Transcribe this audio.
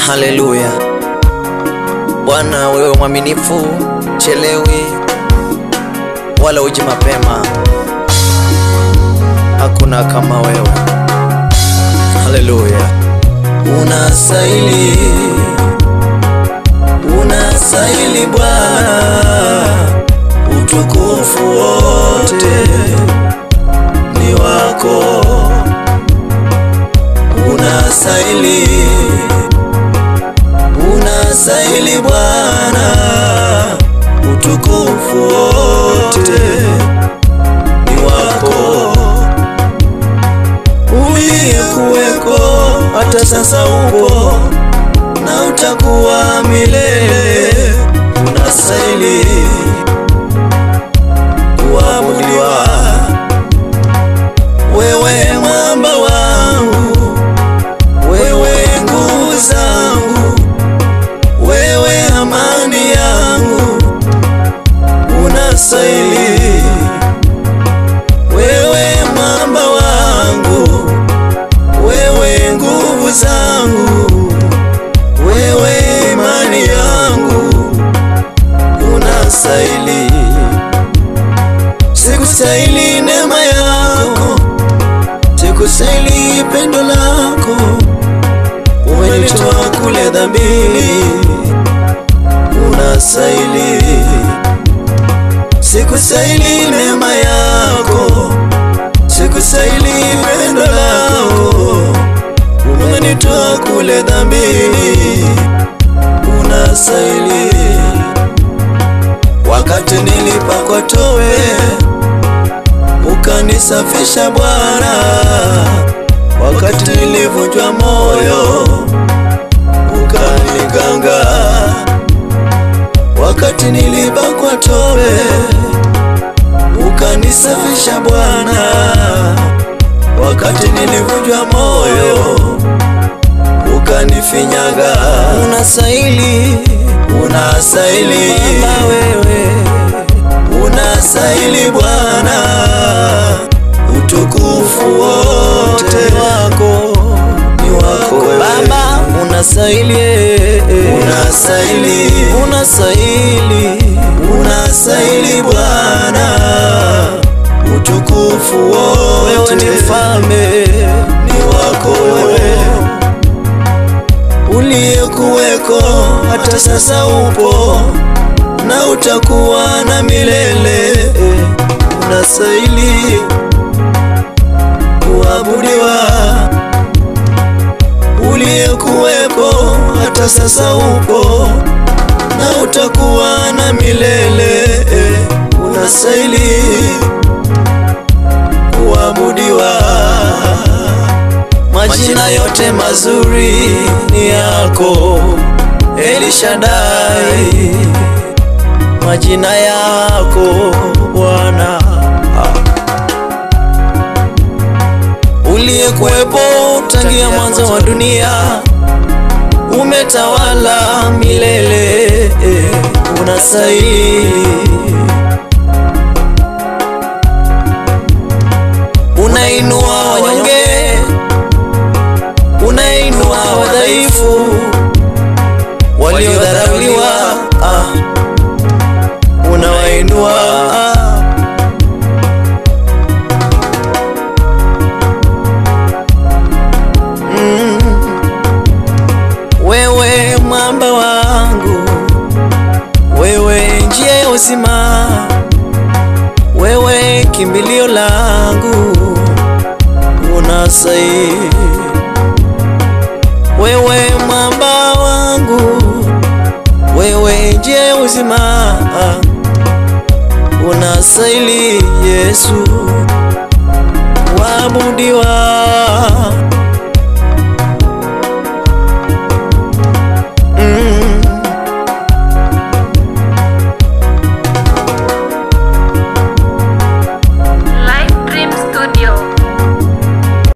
Haleluya. Bwana wewe mwaminifu, chelewi wala uji mapema. Hakuna kama wewe. Haleluya. Unastahili Bwana, utukufu wote ni wako. Unastahili Bwana, utukufu wote ni wako. Uliyekuweko hata sasa upo na utakuwa milele. Unastahili kuabudiwa. Wewe mwamba wangu, wewe nguvu zangu, wewe amani yangu. Unastahili. Wewe mwamba wangu, wewe nguvu zangu, wewe imani yangu. Unastahili. Sikustahili neema yako, sikustahili pendo lako. Umenitoa kule dhambini. Unastahili. Sikustahili neema yako, sikustahili pendo lako. Umenitoa kule dhambini. Unastahili. Wakati nilipakwa towe, ukanisafisha Bwana. Wakati nilivunjwa moyo, ukaniganga. Wakati nilipakwa towe, ukanisafisha Bwana. Wakati nilivunjwa moyo, ukanifinyaga. Unastahili Baba wewe. Unastahili Bwana, utukufu wote ni wako Baba. Unastahili Bwana, utukufu wote. Wewe ni mfalme, ni wako wewe. Uliyekuweko hata sasa upo na utakuwa na milele. Unastahili kuabudiwa. Uliyekuwepo hata sasa upo na utakuwa na milele. Unastahili kuabudiwa. Majina yote mazuri ni yako, El Shaddai. Majina yako Bwana. Uliyekuwepo tangia mwanzo wa dunia, umetawala milele. Unastahili. Unainua wanyonge, unainua wadhaifu, waliodharauliwa unawainua. Wewe mwamba wangu, wewe njia ya uzima, wewe kimbilio langu. Unastahili. Wewe mwamba wangu, wewe njia ya uzima. Unastahili Yesu kuabudiwa.